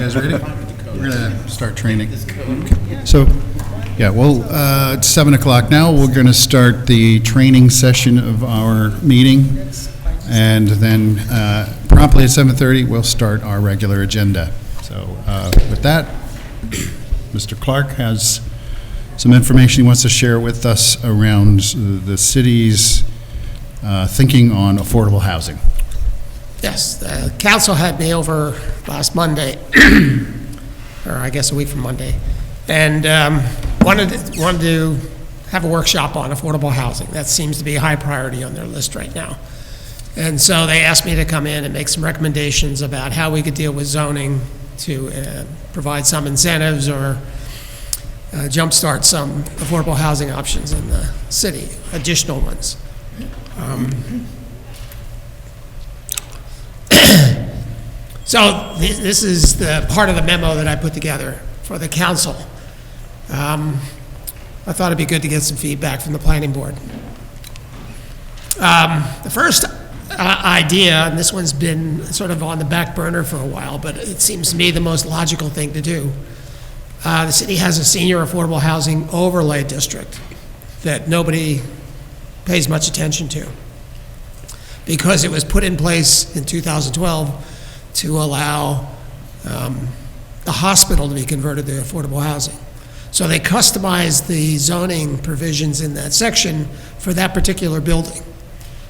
guys ready? We're gonna start training. So, yeah, well, it's 7 o'clock now. We're gonna start the training session of our meeting. And then promptly at 7:30, we'll start our regular agenda. So with that, Mr. Clark has some information he wants to share with us around the city's thinking on affordable housing. Yes, the council had me over last Monday, or I guess a week from Monday, and wanted to have a workshop on affordable housing. That seems to be a high priority on their list right now. And so they asked me to come in and make some recommendations about how we could deal with zoning to provide some incentives or jumpstart some affordable housing options in the city, additional ones. So this is the part of the memo that I put together for the council. I thought it'd be good to get some feedback from the planning board. The first idea, and this one's been sort of on the back burner for a while, but it seems to me the most logical thing to do. The city has a senior affordable housing overlay district that nobody pays much attention to because it was put in place in 2012 to allow the hospital to be converted to affordable housing. So they customized the zoning provisions in that section for that particular building.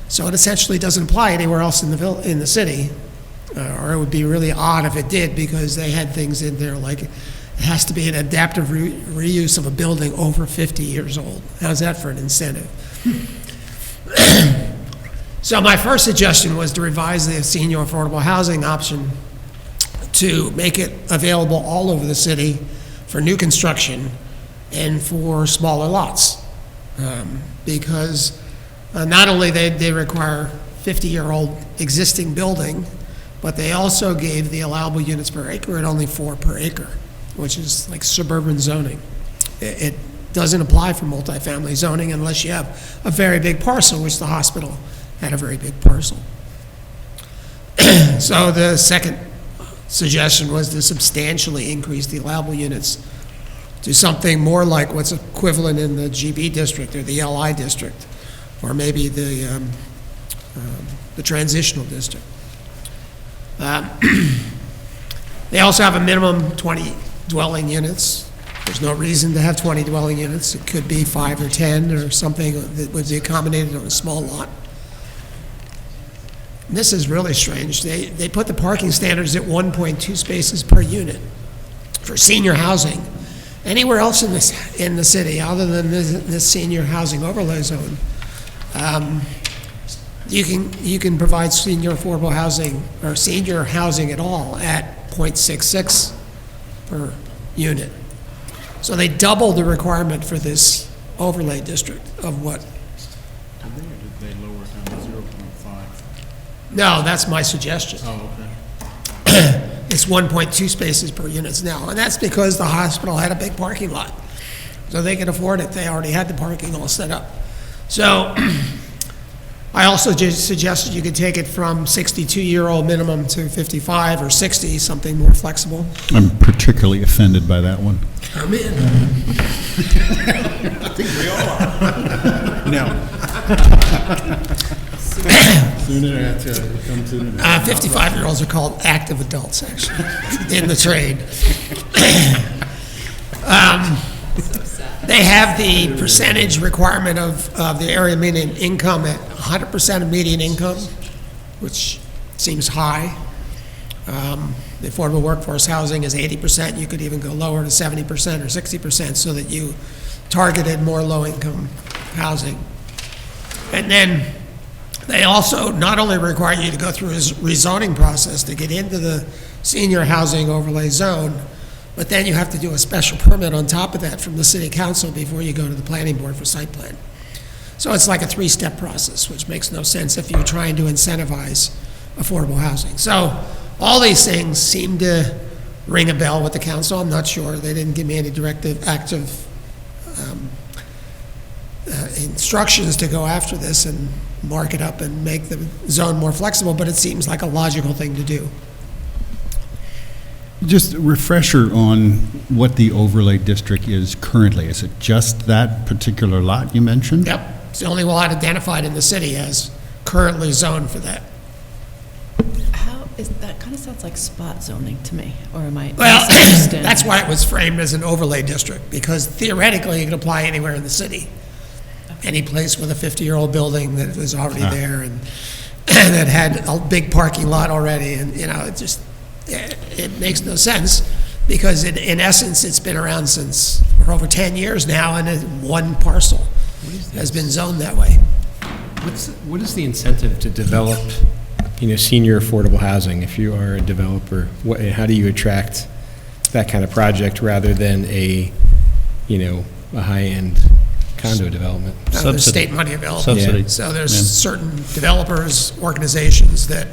So it essentially doesn't apply anywhere else in the city, or it would be really odd if it did, because they had things in there like it has to be an adaptive reuse of a building over 50 years old. How's that for an incentive? So my first suggestion was to revise the senior affordable housing option to make it available all over the city for new construction and for smaller lots. Because not only they require 50-year-old existing building, but they also gave the allowable units per acre at only 4 per acre, which is like suburban zoning. It doesn't apply for multifamily zoning unless you have a very big parcel, which the hospital had a very big parcel. So the second suggestion was to substantially increase the allowable units to something more like what's equivalent in the GB district or the LI district, or maybe the transitional district. They also have a minimum 20 dwelling units. There's no reason to have 20 dwelling units. It could be 5 or 10 or something that would be accommodated on a small lot. And this is really strange. They put the parking standards at 1.2 spaces per unit for senior housing. Anywhere else in the city, other than this senior housing overlay zone, you can provide senior affordable housing or senior housing at all at 0.66 per unit. So they doubled the requirement for this overlay district of what? Did they lower it down to 0.5? No, that's my suggestion. Oh, okay. It's 1.2 spaces per unit now, and that's because the hospital had a big parking lot. So they could afford it. They already had the parking all set up. So I also just suggested you could take it from 62-year-old minimum to 55 or 60, something more flexible. I'm particularly offended by that one. Come in. I think we all are. No. Sooner after come to 55-year-olds are called active adults, actually, in the trade. They have the percentage requirement of the area median income at 100% of median income, which seems high. The affordable workforce housing is 80%. You could even go lower to 70% or 60% so that you targeted more low-income housing. And then they also not only require you to go through a rezoning process to get into the senior housing overlay zone, but then you have to do a special permit on top of that from the city council before you go to the planning board for site plan. So it's like a 3-step process, which makes no sense if you're trying to incentivize affordable housing. So all these things seem to ring a bell with the council. I'm not sure. They didn't give me any directive, active instructions to go after this and mark it up and make the zone more flexible, but it seems like a logical thing to do. Just a refresher on what the overlay district is currently. Is it just that particular lot you mentioned? Yep, it's the only lot identified in the city as currently zoned for that. How is, that kind of sounds like spot zoning to me, or am I Well, misunderstanding? that's why it was framed as an overlay district, because theoretically, it could apply anywhere in the city. Any place with a 50-year-old building that was already there and that had a big parking lot already, and, you know, it makes no sense, because in essence, it's been around since, for over 10 years now, and one parcel has been zoned that way. What is the incentive to develop, senior affordable housing? If you are a developer, how do you attract that kind of project rather than a high-end condo development? There's state money available. Subsidy. So there's certain developers, organizations that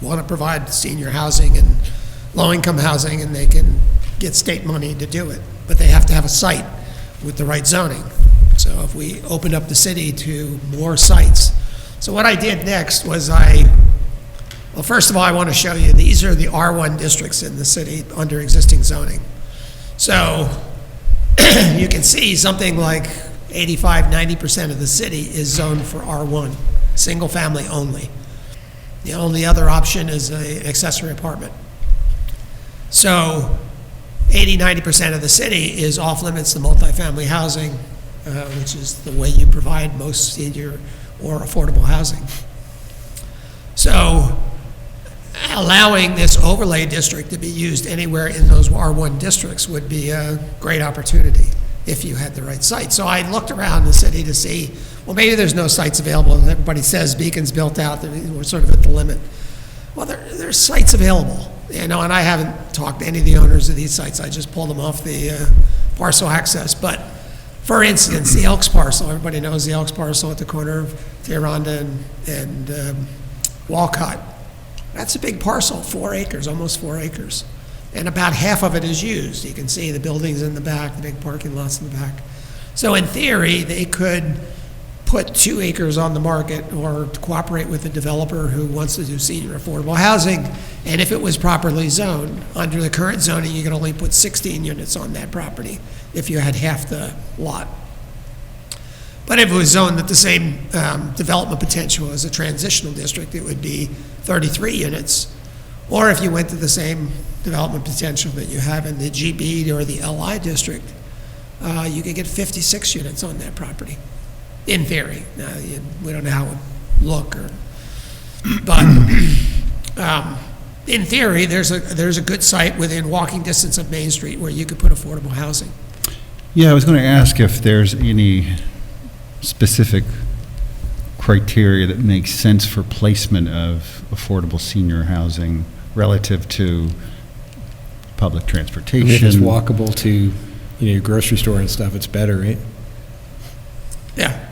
want to provide senior housing and low-income housing, and they can get state money to do it. But they have to have a site with the right zoning. So if we opened up the city to more sites. So what I did next was well, first of all, I want to show you, these are the R1 districts in the city under existing zoning. So you can see something like 85–90% of the city is zoned for R1, single family only. The only other option is an accessory apartment. So 80–90% of the city is off limits to multifamily housing, which is the way you provide most senior or affordable housing. So allowing this overlay district to be used anywhere in those R1 districts would be a great opportunity if you had the right site. So I looked around the city to see, well, maybe there's no sites available, and everybody says Beacon's built out, we're sort of at the limit. Well, there's sites available, and I haven't talked to any of the owners of these sites. I just pulled them off the parcel access. But for instance, the Elks parcel, everybody knows the Elks parcel at the corner of Tiaranda and Walcott. That's a big parcel, 4 acres, almost 4 acres. And about half of it is used. You can see the buildings in the back, the big parking lots in the back. So in theory, they could put 2 acres on the market or cooperate with a developer who wants to do senior affordable housing. And if it was properly zoned, under the current zoning, you can only put 16 units on that property if you had half the lot. But if it was zoned at the same development potential as a transitional district, it would be 33 units. Or if you went to the same development potential that you have in the GB or the LI district, you could get 56 units on that property, in theory. Now, we don't know how it would look, but in theory, there's a good site within walking distance of Main Street where you could put affordable housing. Yeah, I was going to ask if there's any specific criteria that makes sense for placement of affordable senior housing relative to public transportation. If it's walkable to, your grocery store and stuff, it's better, right? Yeah.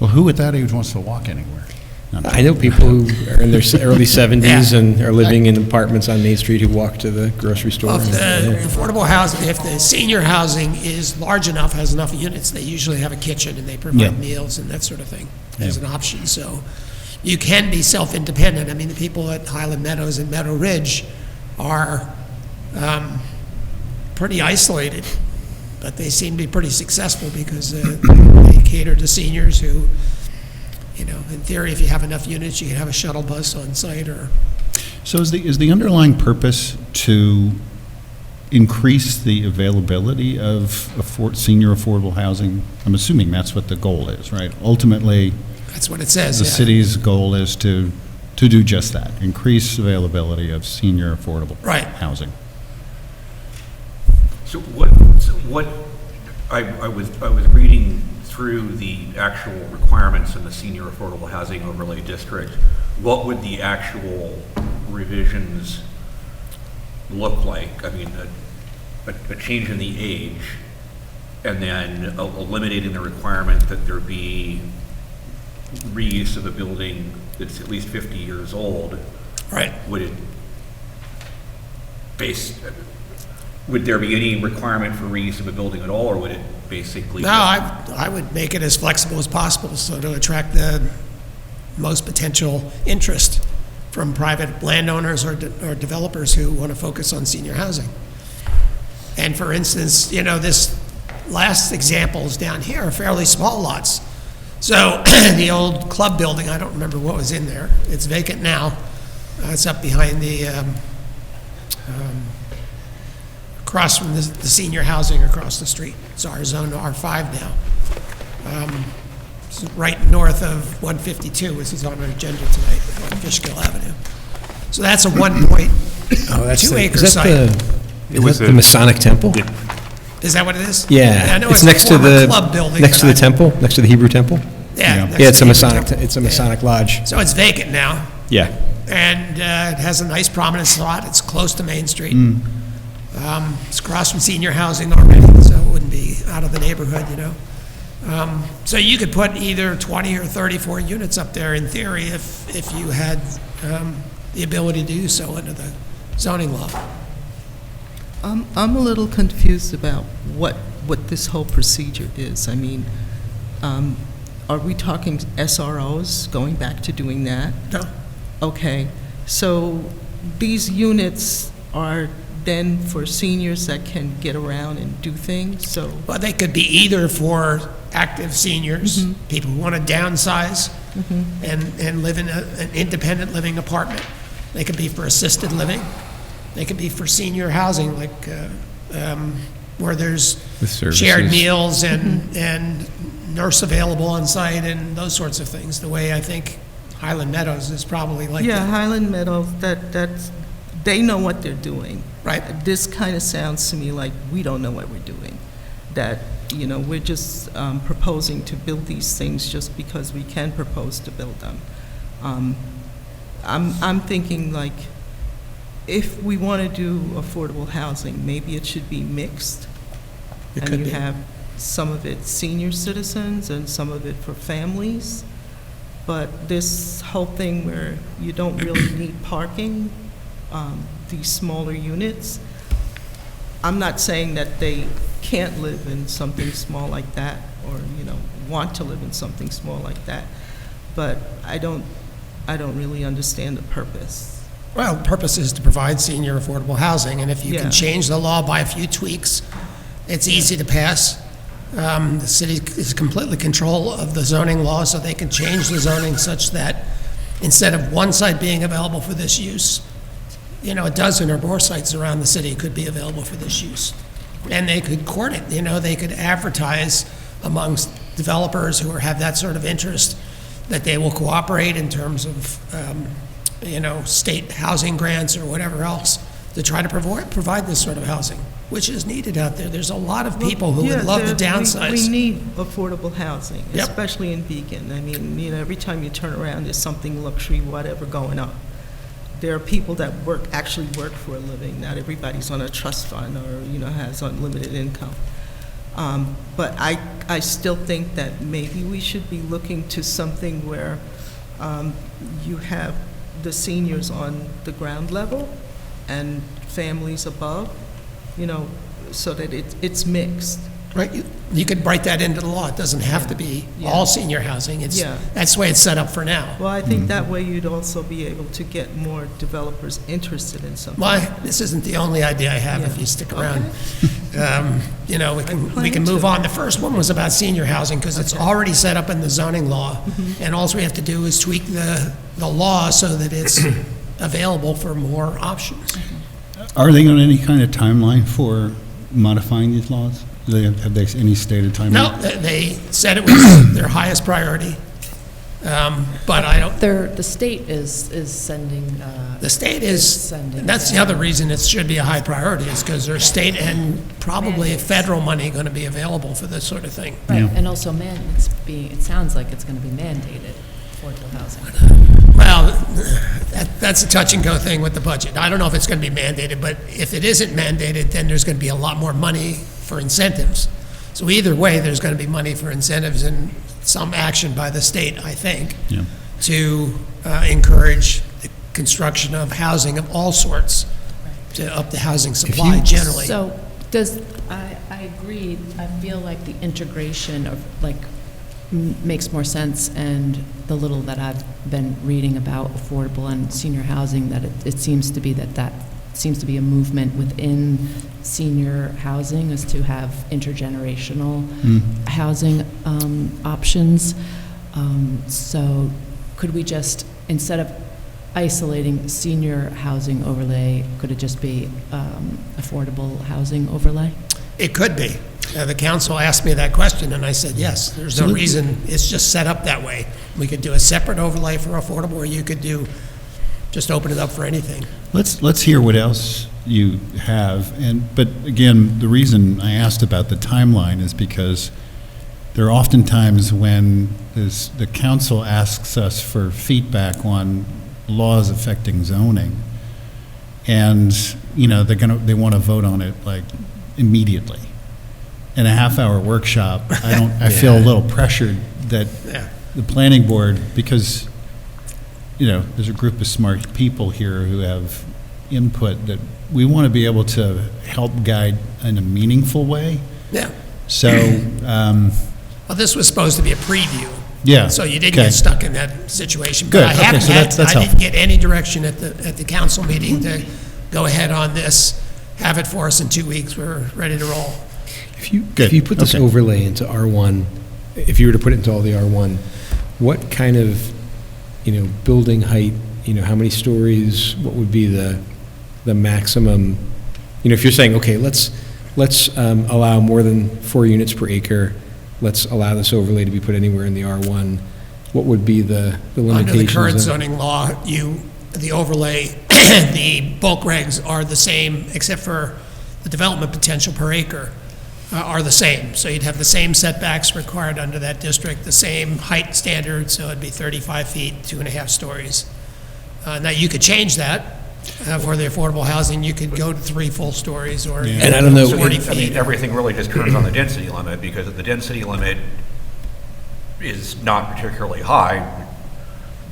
Well, who at that age wants to walk anywhere? I know people who are in their early 70s and are living in apartments on Main Street who walk to the grocery store. Well, if the affordable housing, if the senior housing is large enough, has enough units, they usually have a kitchen and they provide meals and that sort of thing as an option. So you can be self-independent. I mean, the people at Highland Meadows and Meadow Ridge are pretty isolated, but they seem to be pretty successful because they cater to seniors who, in theory, if you have enough units, you can have a shuttle bus on site or. So is the underlying purpose to increase the availability of senior affordable housing? I'm assuming that's what the goal is, right? Ultimately, That's what it says. the yeah. city's goal is to do just that, increase availability of senior affordable Right. housing. So what I was reading through the actual requirements in the senior affordable housing overlay district. What would the actual revisions look like? I mean, a change in the age, and then eliminating the requirement that there be reuse of a building that's at least 50 years old. Right. Would there be any requirement for reuse of a building at all, or would it basically? No, I would make it as flexible as possible, so to attract the most potential interest. from private landowners or developers who want to focus on senior housing. And for instance, you know, this last examples down here are fairly small lots. So the old club building, I don't remember what was in there. It's vacant now. It's up behind the, across from the senior housing across the street. It's our zone R5 now. It's right north of 152, which is on our agenda tonight, on Fishkill Avenue. So that's a 1.2 acre site. Is that the Masonic Temple? Is that what it is? Yeah, I know it's a next to former the, club building, next to but the temple, next to the Hebrew temple? Yeah. next Yeah, it's to a the Masonic, temple. it's a Yeah. Masonic lodge. So it's vacant now, Yeah. and it has a nice prominent spot. It's close to Main Street. It's across from senior housing already, so it wouldn't be out of the neighborhood, you know. So you could put either 20 or 34 units up there in theory if you had the ability to do so under the zoning law. I'm a little confused about what this whole procedure is. I mean, are we talking SROs, going back to doing that? No? Okay, so these units are then for seniors that can get around and do things, so, Well, they could be either for active seniors, people who want to downsize and live in an independent living apartment. They could be for assisted living. They could be for senior housing, like where there's With services. shared meals and nurse available on site and those sorts of things. The way I think Highland Meadows is probably like yeah, that. Highland Meadows, that's, they know what they're doing. Right. This kind of sounds to me like we don't know what we're doing. That, you know, we're just proposing to build these things just because we can propose to build them. I'm thinking like, if we want to do affordable housing, maybe it should be mixed. It And could you be. have some of it senior citizens and some of it for families. But this whole thing where you don't really need parking, these smaller units, I'm not saying that they can't live in something small like that, or, you know, want to live in something small like that, but I don't really understand the purpose. Well, the purpose is to provide senior affordable housing, and if you Yeah. can change the law by a few tweaks, it's easy to pass. The city is completely control of the zoning law, so they can change the zoning such that instead of one site being available for this use, you know, a dozen or more sites around the city could be available for this use. And they could court it, you know, they could advertise amongst developers who have that sort of interest that they will cooperate in terms of, you know, state housing grants or whatever else to try to provide this sort of housing, which is needed out there. There's a lot of people who would love to downsize. We need affordable housing, Yep. especially in Beacon. I mean, you know, every time you turn around, there's something luxury, whatever, going on. There are people that actually work for a living. Not everybody's on a trust fund or, you know, has unlimited income. But I still think that maybe we should be looking to something where you have the seniors on the ground level and families above, you know, so that it's mixed. Right, you could write that into the law. It doesn't have to be all senior housing. It's, Yeah. that's the way it's set up for now. Well, I think that way you'd also be able to get more developers interested in something. Well, this isn't the only idea I have if Yeah. you stick around. You know, we can plan move to. on. The first one was about senior housing because it's already set up in the zoning law. And all we have to do is tweak the law so that it's available for more options. Are they on any kind of timeline for modifying these laws? Have they any stated timeline? No, they said it was their highest priority. But I don't, The state is sending, the state is, sending. that's the other reason it should be a high priority is because there's state and probably federal money going to be available for this sort of thing. Right, Yeah. and also it sounds like it's going to be mandated, affordable housing. Well, that's a touch and go thing with the budget. I don't know if it's going to be mandated, but if it isn't mandated, then there's going to be a lot more money for incentives. So either way, there's going to be money for incentives and some action by the state, I think, Yeah. to encourage the construction of housing of all sorts to up the housing supply generally. So I agree, I feel like the integration of like makes more sense, and the little that I've been reading about affordable and senior housing, that it seems to be that seems to be a movement within senior housing, is to have intergenerational housing options. So could we just, instead of isolating senior housing overlay, could it just be affordable housing overlay? It could be. The council asked me that question, and I said, yes, there's no reason, it's just set up that way. We could do a separate overlay for affordable, or you could just open it up for anything. Let's hear what else you have. But again, the reason I asked about the timeline is because there are often times when the council asks us for feedback on laws affecting zoning, and they want to vote on it like immediately. In a half-hour workshop, I feel a little pressured that the planning board, because there's a group of smart people here who have input, that we want to be able to help guide in a meaningful way. Yeah. So, Well, this was supposed to be a preview. yeah. So you didn't okay. get stuck in that situation. Good, But I okay, haven't so that's I helpful. didn't get any direction at the council meeting to go ahead on this, have it for us in 2 weeks. We're ready to roll. If you Good. put this Okay. overlay into R1, if you were to put it into all the R1, what kind of, building height, how many stories, what would be the maximum, if you're saying, okay, let's allow more than 4 units per acre, let's allow this overlay to be put anywhere in the R1, what would be the limitations? Under the current there? zoning law, the overlay, the bulk regs are the same, except for the development potential per acre are the same. So you'd have the same setbacks required under that district, the same height standard, so it'd be 35 feet, 2.5 stories. Now, you could change that for the affordable housing. You could go to 3 full stories, or And I don't know- 40 I mean, feet. everything really just turns on the density limit, because if the density limit is not particularly high,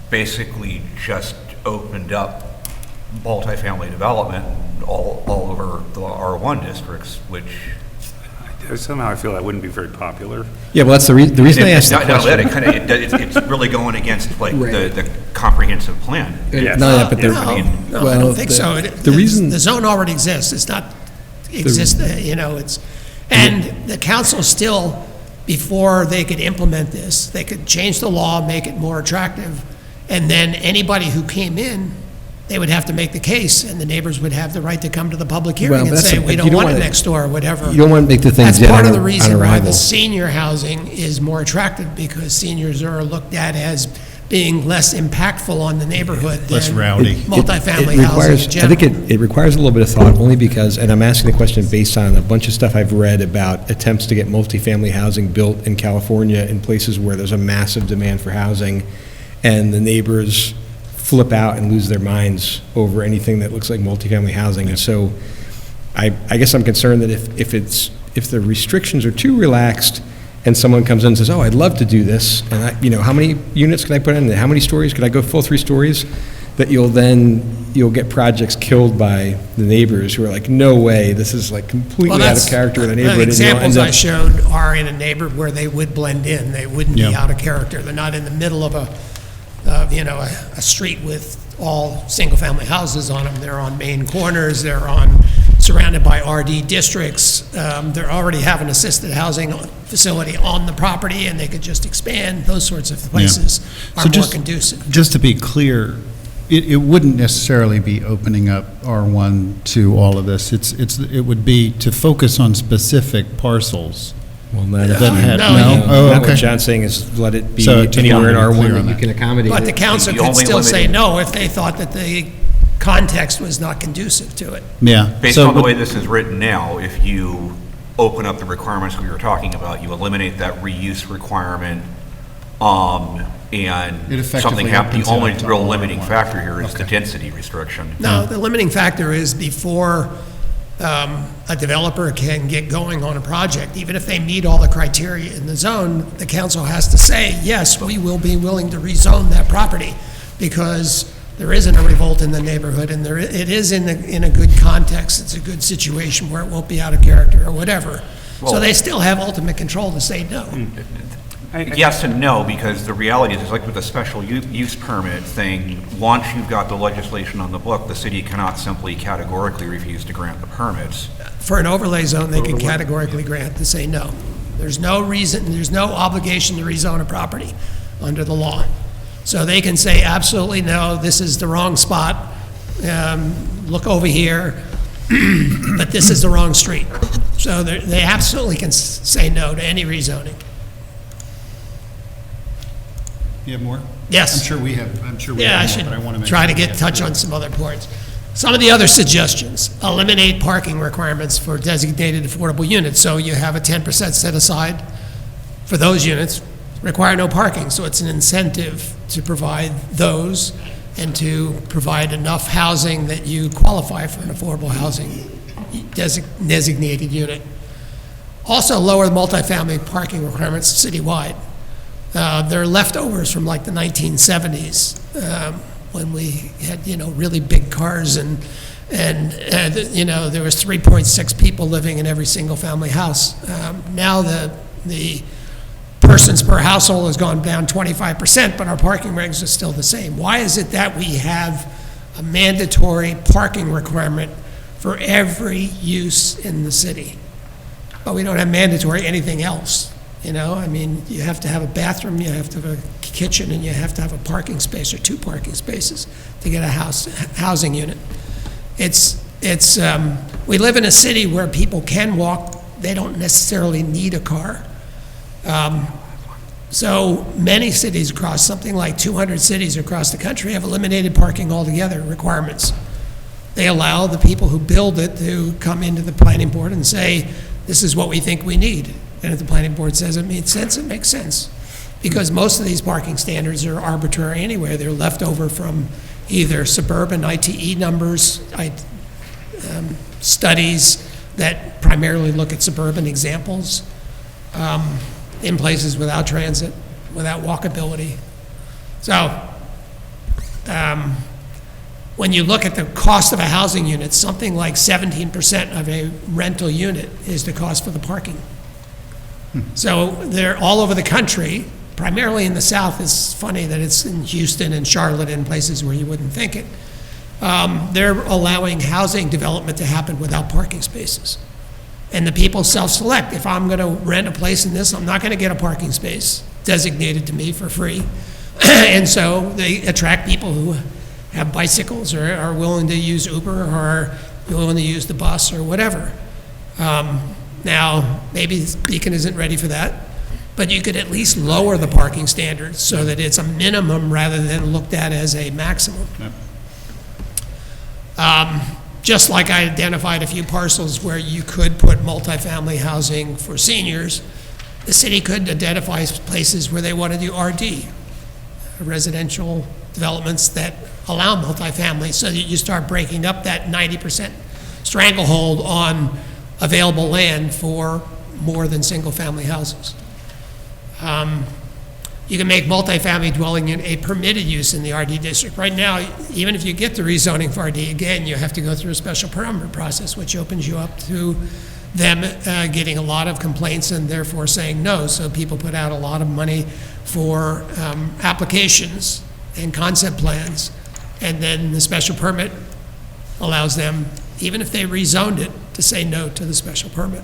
basically just opened up multifamily development all over the R1 districts, which... Somehow I feel that wouldn't be very popular. Yeah, well, that's the reason I asked the Not only that, question. it's really going against like Right. the comprehensive plan. Yes. Not that, but No, there- no, I well, don't think so. the reason- The zone already exists. It's not and the council still, before they could implement this, they could change the law, make it more attractive, and then anybody who came in, they would have to make the case, and the neighbors would have the right to come to the public Well, hearing and that's say, a- we you don't don't want it wanna- next door, or whatever. You don't want to make the thing That's dead part on of the reason why arrival. the senior housing is more attractive, because seniors are looked at as being less impactful on the neighborhood than Less rowdy. multifamily It housing requires- in I general. think it requires a little bit of thought, only because, and I'm asking the question based on a bunch of stuff I've read about attempts to get multifamily housing built in California in places where there's a massive demand for housing, and the neighbors flip out and lose their minds over anything that looks like multifamily housing. And so I guess I'm concerned that if the restrictions are too relaxed, and someone comes in and says, oh, I'd love to do this, and how many units can I put in? How many stories? Could I go full 3 stories? That you'll get projects killed by the neighbors who are like, no way, this is like completely out of character with the neighborhood. The and you'll examples end I up- showed are in a neighborhood where they would blend in. They wouldn't be Yeah. out of character. They're not in the middle of a street with all single-family houses on them. They're on main corners. They're surrounded by RD districts. They already have an assisted housing facility on the property, and they could just expand. Those sorts of places So are more just- conducive. Just to be clear, it wouldn't necessarily be opening up R1 to all of this. It would be to focus on specific parcels. Well, not That had- No, no? you- Oh, Not what okay. John's saying is let it be So to be anywhere in clear R1 on that you that. can accommodate But the it. council The could only still say limiting- no if they thought that the context was not conducive to it. Yeah. Based So on the what- way this is written now, if you open up the requirements we were talking about, you eliminate that reuse requirement, It and effectively something happens. opens The it only up to real all limiting R1. factor here is the Okay. density restriction. No, the limiting factor is before a developer can get going on a project, even if they meet all the criteria in the zone, the council has to say, yes, we will be willing to rezone that property, because there isn't a revolt in the neighborhood, and it is in a good context. It's a good situation where it won't be out of character or whatever. So Well- they still have ultimate control to say no. Yes and no, because the reality is, like with the special use permit thing, once you've got the legislation on the book, the city cannot simply categorically refuse to grant the permits. For an overlay zone, they can categorically grant to say no. There's no reason, there's no obligation to rezone a property under the law. So they can say absolutely no, this is the wrong spot, look over here, but this is the wrong street. So they absolutely can say no to any rezoning. You have more? Yes. I'm sure we have Yeah, I more, should but I want to make try to sure we get have- touch on some other points. Some of the other suggestions: eliminate parking requirements for designated affordable units. So you have a 10% set aside for those units, require no parking. So it's an incentive to provide those and to provide enough housing that you qualify for an affordable housing designated unit. Also lower the multifamily parking requirements citywide. They're leftovers from like the 1970s, when we had, really big cars and there was 3.6 people living in every single-family house. Now the persons per household has gone down 25%, but our parking regs are still the same. Why is it that we have a mandatory parking requirement for every use in the city, but we don't have mandatory anything else? You have to have a bathroom, you have to have a kitchen, and you have to have a parking space or 2 parking spaces to get a housing unit. We live in a city where people can walk, they don't necessarily need a car. So many cities across, something like 200 cities across the country, have eliminated parking altogether requirements. They allow the people who build it to come into the planning board and say, this is what we think we need. And if the planning board says it makes sense, it makes sense. Because most of these parking standards are arbitrary anyway. They're left over from either suburban ITE numbers, studies that primarily look at suburban examples, in places without transit, without walkability. So, when you look at the cost of a housing unit, something like 17% of a rental unit is the cost for the parking. So they're all over the country, primarily in the South. It's funny that it's in Houston and Charlotte and places where you wouldn't think it. They're allowing housing development to happen without parking spaces. And the people self-select. If I'm going to rent a place in this, I'm not going to get a parking space designated to me for free. And so they attract people who have bicycles or are willing to use Uber or are willing to use the bus or whatever. Now, maybe Beacon isn't ready for that, but you could at least lower the parking standards so that it's a minimum rather than looked at as a maximum. Yep. Just like I identified a few parcels where you could put multifamily housing for seniors, the city could identify places where they want to do RD, residential developments that allow multifamily, so that you start breaking up that 90% stranglehold on available land for more than single-family houses. You can make multifamily dwelling in a permitted use in the RD district. Right now, even if you get the rezoning for RD, again, you have to go through a special permit process, which opens you up to them getting a lot of complaints and therefore saying no. So people put out a lot of money for applications and concept plans, and then the special permit allows them, even if they rezoned it, to say no to the special permit.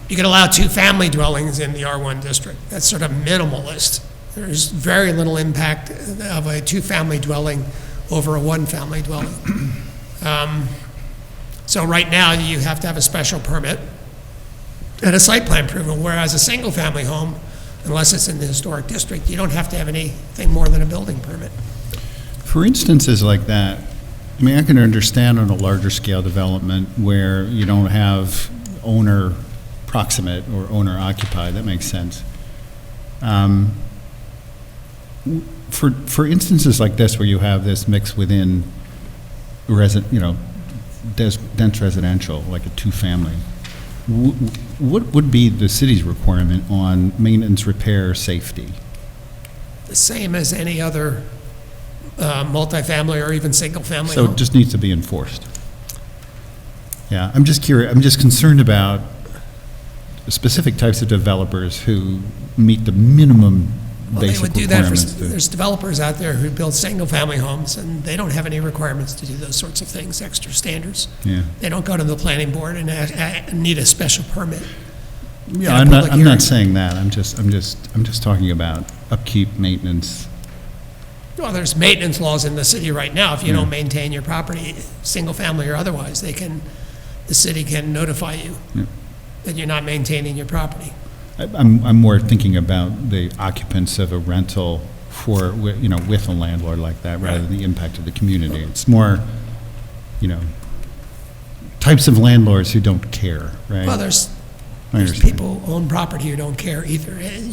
You can allow 2-family dwellings in the R1 district. That's sort of minimalist. There's very little impact of a 2-family dwelling over a 1-family dwelling. So right now, you have to have a special permit and a site plan approval, whereas a single-family home, unless it's in the historic district, you don't have to have anything more than a building permit. For instances like that, I can understand on a larger scale development where you don't have owner proximate or owner occupied. That makes sense. For instances like this where you have this mix within dense residential, like a 2-family, what would be the city's requirement on maintenance, repair, safety? The same as any other multifamily or even single-family So home. it just needs to be enforced. Yeah, I'm just curious, I'm just concerned about specific types of developers who meet the minimum Well, they basic would do that for, requirements. there's developers out there who build single-family homes, and they don't have any requirements to do those sorts of things, extra standards. Yeah. They don't go to the planning board and need a special permit. Yeah, a I'm not, public I'm hearing. not saying that. I'm just talking about upkeep, maintenance. Well, there's maintenance laws in the city right now. If you Yeah. don't maintain your property, single-family or otherwise, the city can notify you Yeah. that you're not maintaining your property. I'm more thinking about the occupants of a rental for, with a landlord like that, rather than the impact of the community. It's more, types of landlords who don't care, right? Well, there's I There's understand. people who own property who don't care either. And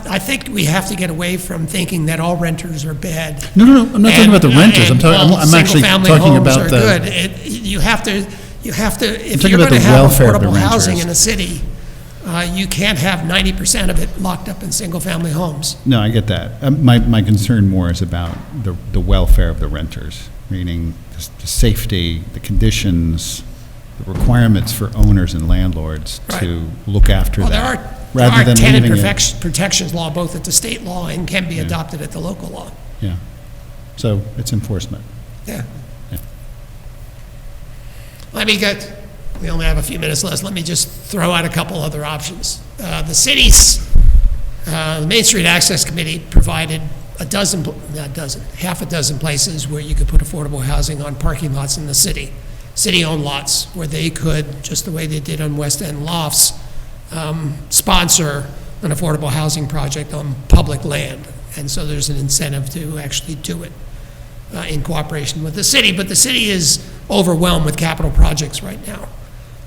I think we have to get away from thinking that all renters are bad. No, I'm not talking about the renters. And I'm actually single-family talking homes about are the. good. You have to, if talking you're about going to the have welfare of the affordable housing renters. in a city, you can't have 90% of it locked up in single-family homes. No, I get that. My concern more is about the welfare of the renters, meaning the safety, the conditions, the requirements for owners and landlords to look after Well, that. there rather are than tenant leaving it. protections law, both at the state law and can be adopted at the local law. Yeah. So it's enforcement. Yeah. Yeah. We only have a few minutes left. Let me just throw out a couple other options. The city's, the Main Street Access Committee provided half a dozen places where you could put affordable housing on parking lots in the city, city-owned lots, where they could, just the way they did on West End Lofts, sponsor an affordable housing project on public land. And so there's an incentive to actually do it in cooperation with the city. But the city is overwhelmed with capital projects right now.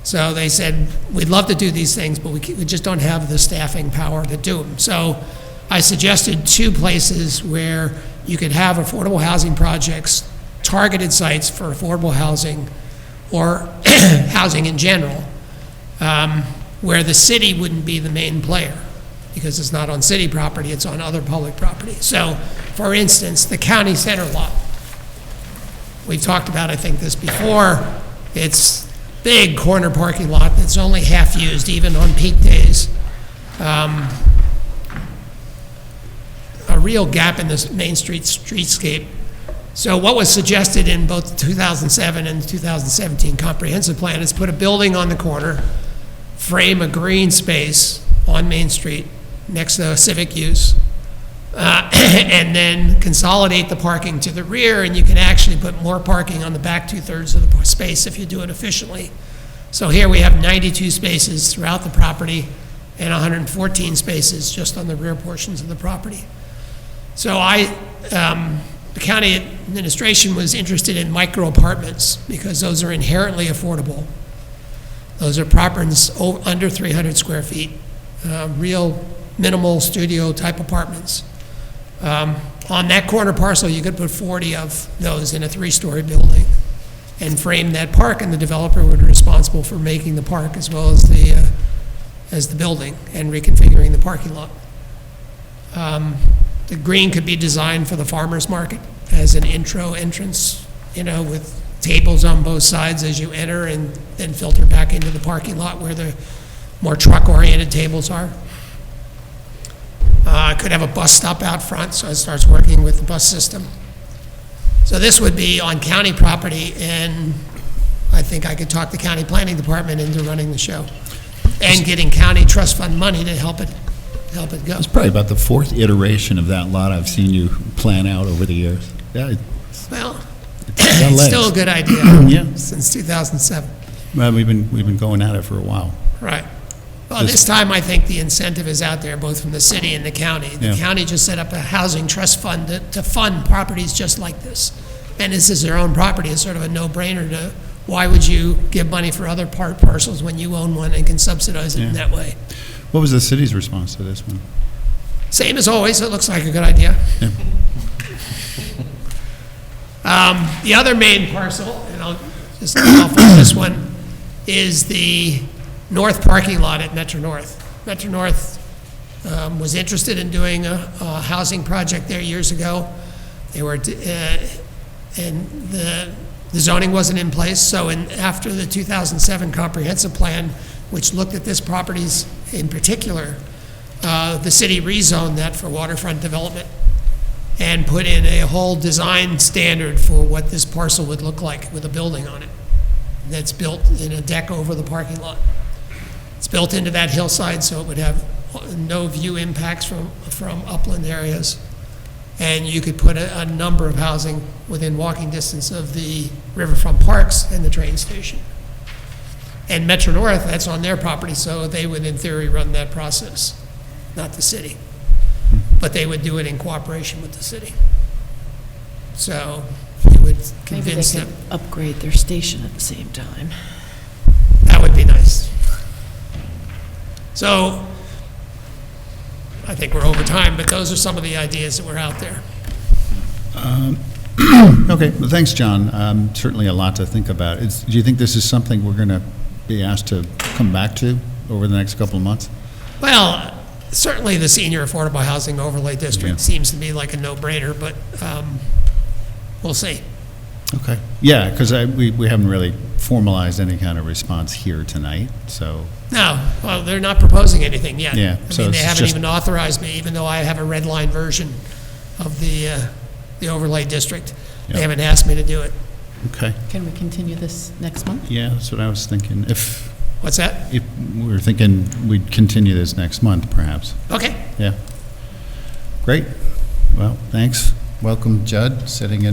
So they said, we'd love to do these things, but we just don't have the staffing power to do them. So I suggested 2 places where you could have affordable housing projects, targeted sites for affordable housing or housing in general, where the city wouldn't be the main player because it's not on city property, it's on other public property. So, for instance, the county center lot. We've talked about, I think, this before. It's big corner parking lot that's only half used, even on peak days. A real gap in the Main Street streetscape. So what was suggested in both the 2007 and the 2017 comprehensive plan is put a building on the corner, frame a green space on Main Street next to civic use, and then consolidate the parking to the rear, and you can actually put more parking on the back 2/3 of the space if you do it efficiently. So here we have 92 spaces throughout the property and 114 spaces just on the rear portions of the property. So the county administration was interested in micro apartments because those are inherently affordable. Those are properties under 300 square feet, real minimal studio type apartments. On that corner parcel, you could put 40 of those in a 3-story building and frame that park, and the developer would be responsible for making the park as well as the building and reconfiguring the parking lot. The green could be designed for the farmer's market as an intro entrance, with tables on both sides as you enter, and then filter back into the parking lot where the more truck-oriented tables are. Could have a bus stop out front, so it starts working with the bus system. So this would be on county property, and I think I could talk the county planning department into running the show and getting county trust fund money to help it go. It's probably about the 4th iteration of that lot I've seen you plan out over the years. Yeah, Well, it's got it's legs. still a good idea. Yeah. Since 2007. Well, we've been going at it for a while. Right. Well, this time, I think the incentive is out there, both from the city and the county. The Yeah. county just set up a housing trust fund to fund properties just like this. And this is their own property. It's sort of a no-brainer why would you give money for other parcels when you own one and can subsidize it in Yeah. that way? What was the city's response to this one? Same as always, it looks like a good idea. Yeah. The other main parcel, and I'll just get off on this one, is the north parking lot at Metro North. Metro North was interested in doing a housing project there years ago. They were, and the zoning wasn't in place, so after the 2007 comprehensive plan, which looked at this properties in particular, the city rezoned that for waterfront development and put in a whole design standard for what this parcel would look like with a building on it that's built in a deck over the parking lot. It's built into that hillside, so it would have no view impacts from upland areas. And you could put a number of housing within walking distance of the riverfront parks and the train station. And Metro North, that's on their property, so they would in theory run that process, not the city. But they would do it in cooperation with the city. So you would Maybe they convince could them. upgrade their station at the same time. That would be nice. So I think we're over time, but those are some of the ideas that were out there. Okay, well, thanks, John. Certainly a lot to think about. Do you think this is something we're going to be asked to come back to over the next couple of months? Well, certainly the Senior Affordable Housing Overlay Yeah. District seems to be like a no-brainer, but we'll see. Okay. Yeah, because we haven't really formalized any kind of response here tonight, so, No, well, they're not proposing anything yet. Yeah, I so mean, they it's haven't just- even authorized me, even though I have a red line version of the overlay district. They Yeah. haven't asked me to do it. okay. Can we continue this next month? Yeah, that's what I was thinking. If What's that? we were thinking we'd continue this next month, perhaps. Okay. Yeah. Great. Well, thanks. Welcome, Judd, sitting in